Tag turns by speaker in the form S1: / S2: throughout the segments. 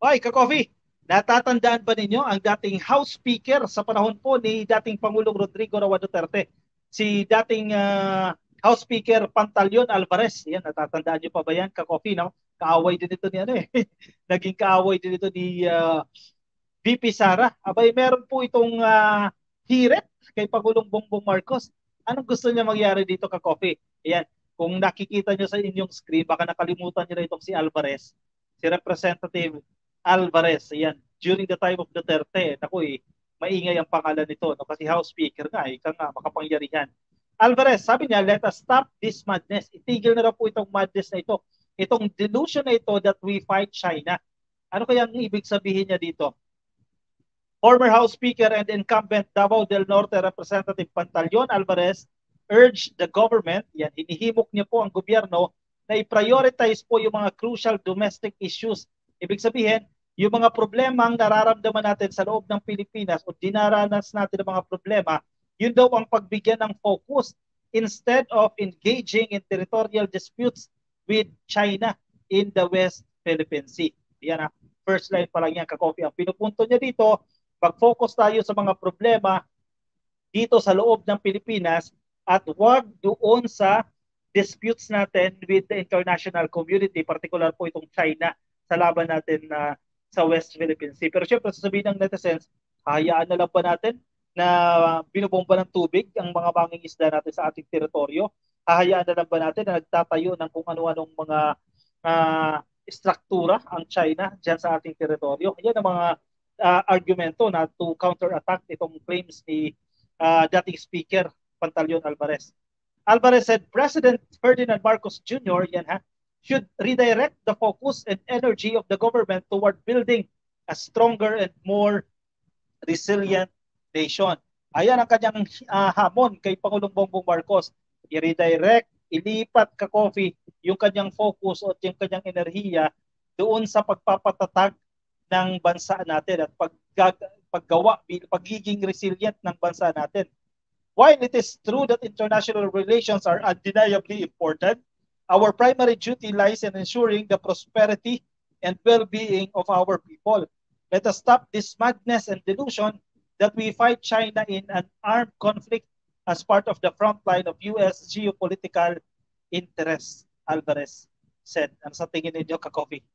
S1: Oy, ka-coffee, natatandaan ba ninyo ang dating House Speaker sa panahon po ni dating Pangulong Rodrigo Roa Duterte? Si dating House Speaker Pantaleon Alvarez. Yan, natatandaan niyo pa ba yan, ka-coffee, no? Kaaway din ito ni ano eh. Naging kaaway din ito ni VP Sara. Abay, meron po itong hirit kay Pangulong Bongbong Marcos. Anong gusto niya mangyari dito, ka-coffee? Ayan, kung nakikita niyo sa inyong screen, baka nakalimutan niyo na itong si Alvarez, si Representative Alvarez. Ayan, during the time of Duterte, naku eh, maingay ang pangalan nito, no? Kasi House Speaker nga, ika nga, makapangyarihan. Alvarez, sabi niya, let us stop this madness. Itigil na raw po itong madness na ito. Itong delusion na ito that we fight China. Ano kaya ang ibig sabihin niya dito? Former House Speaker and incumbent Davao del Norte Representative Pantaleon Alvarez urged the government, yan, hinihimok niya po ang gobyerno na i-prioritize po yung mga crucial domestic issues. Ibig sabihin, yung mga problemang nararamdaman natin sa loob ng Pilipinas o dinaranas natin ng mga problema, yun daw ang pagbigyan ng focus instead of engaging in territorial disputes with China in the West Philippine Sea. Yan ha, first line pa lang yan, ka-coffee. Ang pinupunto niya dito, mag-focus tayo sa mga problema dito sa loob ng Pilipinas at wag doon sa disputes natin with the international community, particular po itong China sa laban natin sa West Philippine Sea. Pero syempre, sasabihin ng netizens, hayaan na lang ba natin na binubomba ng tubig ang mga banging isda natin sa ating teritoryo? Hahayaan na lang ba natin na nagtatayo ng kung ano-anong mga uh, struktura ang China dyan sa ating teritoryo? Yan ang mga argumento na to counterattack itong claims ni dating Speaker Pantaleon Alvarez. Alvarez said President Ferdinand Marcos Jr. Yan, ha, should redirect the focus and energy of the government toward building a stronger and more resilient nation. Ayan ang kanyang hamon kay Pangulong Bongbong Marcos. I-redirect, ilipat ka coffee yung kanyang focus o yung kanyang enerhiya doon sa pagpapatatag ng bansa natin at paggawa, pagiging resilient ng bansa natin. While it is true that international relations are undeniably important, our primary duty lies in ensuring the prosperity and well-being of our people. Let us stop this madness and delusion that we fight China in an armed conflict as part of the front line of U.S. geopolitical interests, Alvarez said. Ano sa tingin ninyo, ka-coffee?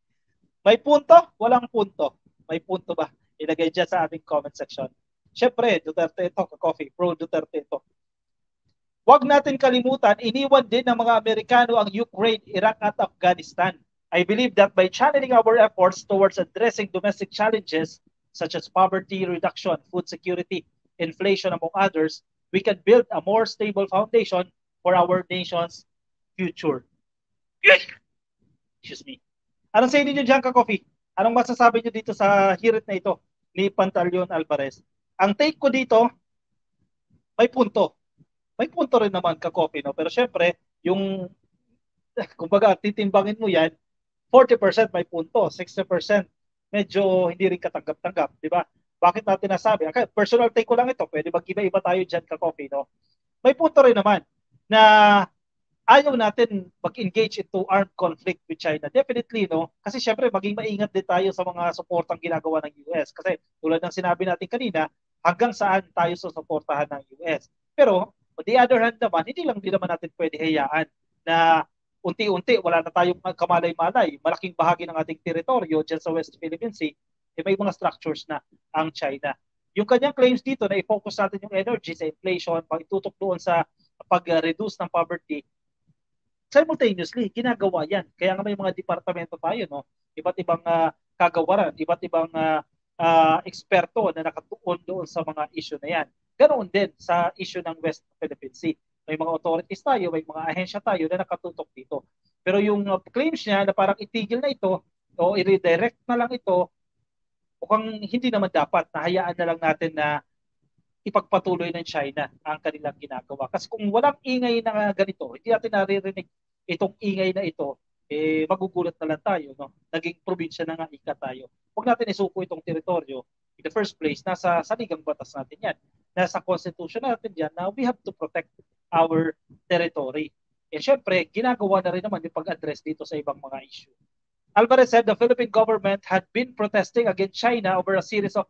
S1: May punto? Walang punto. May punto ba? Ilagay dyan sa ating comment section. Siyempre, Duterte ito, ka-coffee. Pro Duterte ito. Huwag natin kalimutan, iniwan din ng mga Amerikano ang Ukraine, Iraq at Afghanistan. I believe that by channeling our efforts towards addressing domestic challenges such as poverty reduction, food security, inflation, among others, we can build a more stable foundation for our nation's future. Excuse me. Anong sa inyo dyan, ka-coffee? Anong masasabi nyo dito sa hirit na ito ni Pantaleon Alvarez? Ang take ko dito, may punto. May punto rin naman, ka-coffee, no? Pero syempre, yung, kumbaga, titimbangin mo yan, 40% may punto, 60% medyo hindi rin katanggap-tanggap, di ba? Bakit natin nasabi? Okay, personal take ko lang ito, pwede mag-iba-iba tayo dyan, ka-coffee, no? May punto rin naman na ayaw natin mag-engage into armed conflict with China. Definitely, no? Kasi syempre, maging maingat din tayo sa mga suportang ginagawa ng US. Kasi tulad ng sinabi natin kanina, hanggang saan tayo susuportahan ng US. Pero, on the other hand naman, hindi lang din naman natin pwede hayaan na unti-unti, wala na tayong kamalay-malay. Malaking bahagi ng ating teritoryo dyan sa West Philippine Sea, eh, may mga structures na ang China. Yung kanyang claims dito na i-focus natin yung energy sa inflation, pag-itutok doon sa pag-reduce ng poverty, simultaneously, ginagawa yan. Kaya nga may mga departamento tayo, no? Iba't ibang kagawaran, iba't ibang eksperto na nakatuon doon sa mga issue na yan. Ganoon din sa issue ng West Philippine Sea. May mga authorities tayo, may mga ahensya tayo na nakatutok dito. Pero yung claims niya na parang itigil na ito o i-redirect na lang ito, mukhang hindi naman dapat. Nahayaan na lang natin na ipagpatuloy ng China ang kanilang ginagawa. Kasi kung walang ingay na ganito, hindi natin naririnig itong ingay na ito, eh, magugulat na lang tayo. No? Naging probinsya na nga ika tayo. Huwag natin isuko itong teritoryo. In the first place, nasa saligang batas natin yan. Nasa constitution natin yan na we have to protect our territory. Eh syempre, ginagawa na rin naman yung pag-address dito sa ibang mga issue. Alvarez said the Philippine government had been protesting against China over a series of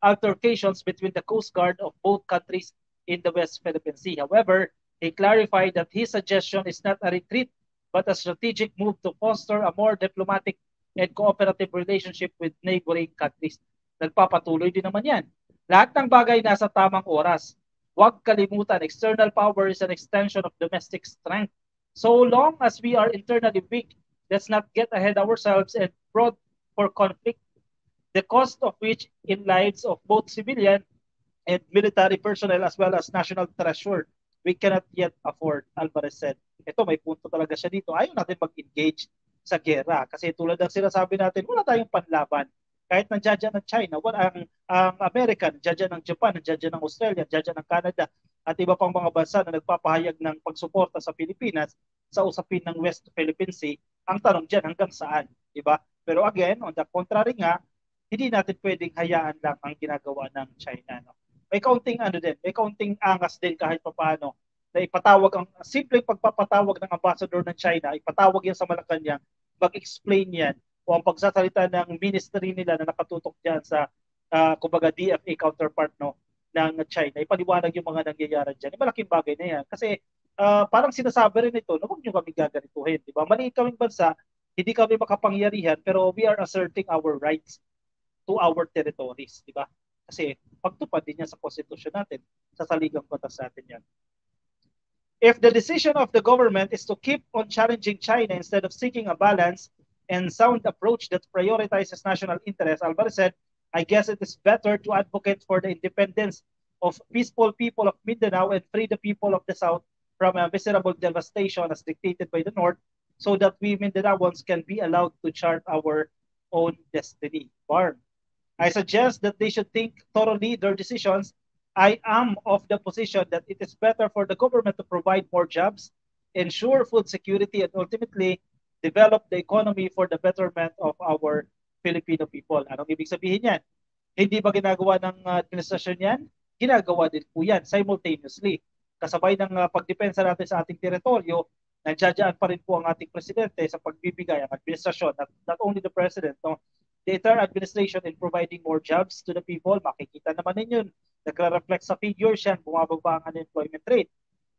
S1: altercations between the Coast Guard of both countries in the West Philippine Sea. However, he clarified that his suggestion is not a retreat but a strategic move to foster a more diplomatic and cooperative relationship with neighboring countries. Nagpapatuloy din naman yan. Lahat ng bagay nasa tamang oras. Huwag kalimutan, external power is an extension of domestic strength. So long as we are internally weak, let's not get ahead ourselves and prod for conflict, the cost of which in lives of both civilian and military personnel as well as national treasure, we cannot yet afford, Alvarez said. Ito, may punto talaga siya dito. Ayaw natin mag-engage sa gera. Kasi tulad ng sinasabi natin, wala tayong panlaban. Kahit nandiyan dyan ng China, wala ang America, nandiyan dyan ng Japan, nandiyan dyan ng Australia, nandiyan dyan ng Canada, at iba pang mga bansa na nagpapahayag ng pagsuporta sa Pilipinas sa usapin ng West Philippine Sea. Ang tanong dyan, hanggang saan? Diba? Pero again, on the contrary nga, hindi natin pwedeng hayaan lang ang ginagawa ng China. No? May kaunting ano din, may kaunting angas din kahit papaano na ipatawag ang simpleng pagpapatawag ng ambassador ng China, ipatawag yan sa Malacanang, mag-explain yan o ang pagsasalita ng ministry nila na nakatutok diyan sa kumbaga DFA counterpart no ng China, ipaliwanag yung mga nangyayari diyan. Malaking bagay na yan kasi parang sinasabi rin ito, no, huwag niyo kami gaganituhin, di ba? Maliit kaming bansa, hindi kami makapangyarihan pero we are asserting our rights to our territories, di ba? Kasi pagtupad din yan sa konstitusyon natin, sa saligang batas natin yan. If the decision of the government is to keep on challenging China instead of seeking a balanced and sound approach that prioritizes national interests, Alvarez said, I guess it is better to advocate for the independence of peaceful people of Mindanao and free the people of the South from a miserable devastation as dictated by the North so that we Mindanaoans can be allowed to chart our own destiny. Barb. I suggest that they should think thoroughly their decisions. I am of the position that it is better for the government to provide more jobs, ensure food security, and ultimately develop the economy for the betterment of our Filipino people. Anong ibig sabihin yan? Hindi ba ginagawa ng administrasyon yan? Ginagawa din po yan simultaneously. Kasabay ng pagdepensa natin sa ating teritoryo, nandiyan pa rin po ang ating presidente sa pagbibigay ang administrasyon, not only the president, no? The entire administration in providing more jobs to the people. Makikita naman ninyo, nagre-reflect sa figures yan, bumababa ang unemployment rate.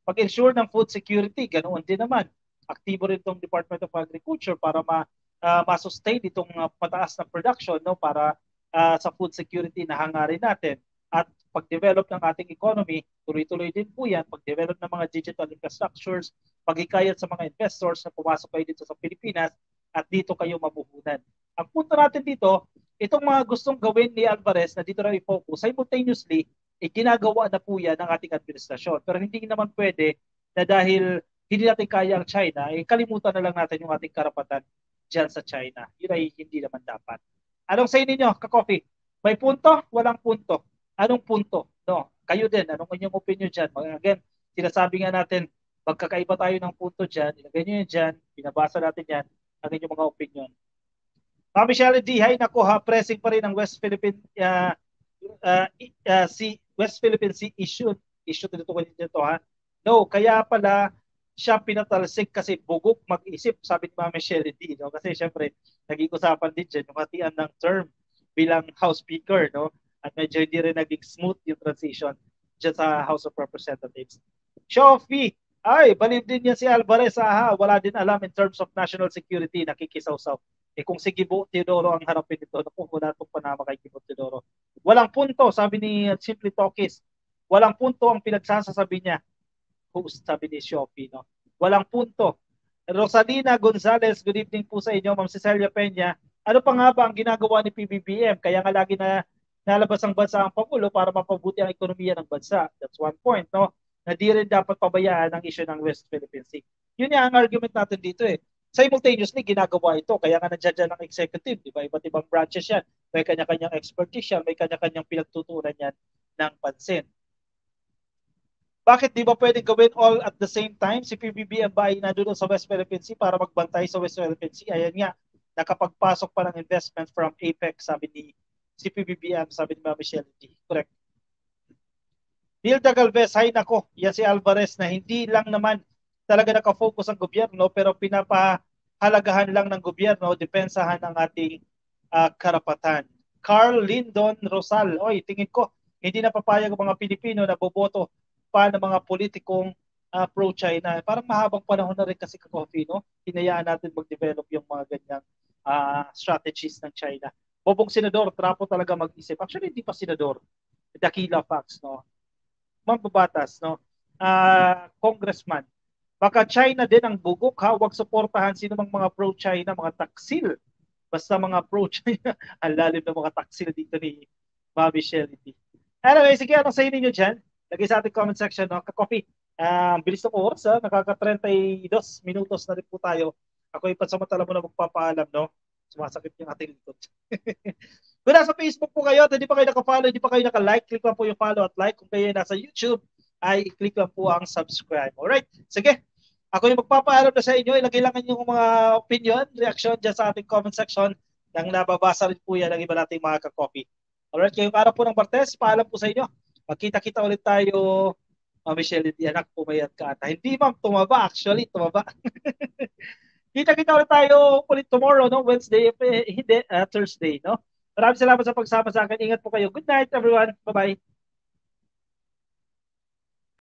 S1: Pag-ensure ng food security, ganoon din naman. Aktibo rin itong Department of Agriculture para ma-sustain itong mataas na production, no, para sa food security na hangarin natin. At pag-develop ng ating economy, tuloy-tuloy din po yan. Pag-develop ng mga digital infrastructures, pag-hikayat sa mga investors na pumasok kayo dito sa Pilipinas at dito kayo mabuhunan. Ang punto natin dito, itong mga gustong gawin ni Alvarez na dito na i-focus, simultaneously, ginagawa na po yan ng ating administrasyon. Pero hindi naman pwede na dahil hindi natin kaya ang China, kalimutan na lang natin yung ating karapatan dyan sa China. Yun ay hindi naman dapat. Anong say ninyo, ka-coffee? May punto? Walang punto. Anong punto? No, kayo din, anong inyong opinion dyan? Again, sinasabi nga natin, magkakaiba tayo ng punto dyan, ilagay nyo yan dyan, binabasa natin yan, ang inyong mga opinion. Mami Shelley D, hay nako ha, pressing pa rin ang West Philippine West Philippine Sea issue dito ha. No, kaya pala siya pinatalsik kasi bugok mag-isip, sabi ni Mami Shelley D, no? Kasi syempre nag-iusapan din dyan yung hatian ng term bilang House Speaker, no? At medyo hindi rin naging smooth yung transition dyan sa House of Representatives. Shofi, ay, balib din yan si Alvarez, aha, wala din alam in terms of national security, nakikisaw-saw. Kung si Gibo Teodoro ang harapin nito, naku, wala itong panama kay Gibo Teodoro. Walang punto, sabi ni Simply Talkies, walang punto ang pinagsasasabi niya. Host, sabi ni Shopee, no? Walang punto. Rosalina Gonzalez, good evening po sa inyo. Ma'am Cecilia Peña, ano pa nga ba ang ginagawa ni PBBM? Kaya nga lagi na nalabas ang bansa ang Pangulo para mapabuti ang ekonomiya ng bansa. That's one point, no? Na di rin dapat pabayaan ang issue ng West Philippine Sea. Yun yung ang argument natin dito eh. Simultaneously, ginagawa ito. Kaya nga nandiyan ng executive, di ba? Iba't ibang branches yan. May kanya-kanyang expertise yan. May kanya-kanyang pinagtutunan yan ng pansin. Bakit di ba pwedeng gawin all at the same time? Si PBBM ba ay nandun sa West Philippine Sea para magbantay sa West Philippine Sea? Ayan nga, nakapagpasok pa ng investment from APEC, sabi ni si PBBM, sabi ni Ma'am Michelle D. Correct. Nilda Galvez, hay nako, yan si Alvarez na hindi lang naman talaga nakafocus ang gobyerno pero halagahan lang ng gobyerno, depensahan ng ating karapatan. Carl Lyndon Rosal, oy, tingin ko, hindi na papayag ang mga Pilipino na boboto pa ng mga politikong pro-China. Parang mahabang panahon na rin kasi ka-coffee, no? Hinayaan natin mag-develop yung mga ganyang strategies ng China. Bobong senador, trapo talaga mag-isip. Actually, hindi pa senador. Dakila Fox, no? Mambabatas, no? Congressman. Baka China din ang bugok, ha? Huwag suportahan sino mang mga pro-China, mga taksil. Basta mga pro-China. Ang lalim ng mga taksil dito ni Bobby Shelley. Anyway, sige, anong sa inyo dyan? Lagay sa ating comment section, no? Ka-coffee. Bilis ng oras, ha? Nakaka-32 minutos na rin po tayo. Ako ay pansamantala mo na magpapaalam, no? Sumasakit yung ating likod. Kung nasa Facebook po kayo at hindi pa kayo naka-follow, hindi pa kayo naka-like, click lang po yung follow at like. Kung kayo nasa YouTube, ay i-click lang po ang subscribe. Alright, sige. Ako yung magpapaalam na sa inyo. Ilagay lang yung mga opinion, reaction dyan sa ating comment section nang nababasa rin po yan ng iba nating mga ka-copy. Alright, kayong araw po ng Martes, paalam po sa inyo. Magkita-kita ulit tayo. Michelle, hindi anak, pumayat ka ata. Hindi ma'am, tumaba. Actually, tumaba. Kita-kita ulit tayo ulit tomorrow, no? Wednesday, hindi, Thursday, no? Maraming salamat sa pagsama sa akin. Ingat po kayo. Good night, everyone. Bye-bye.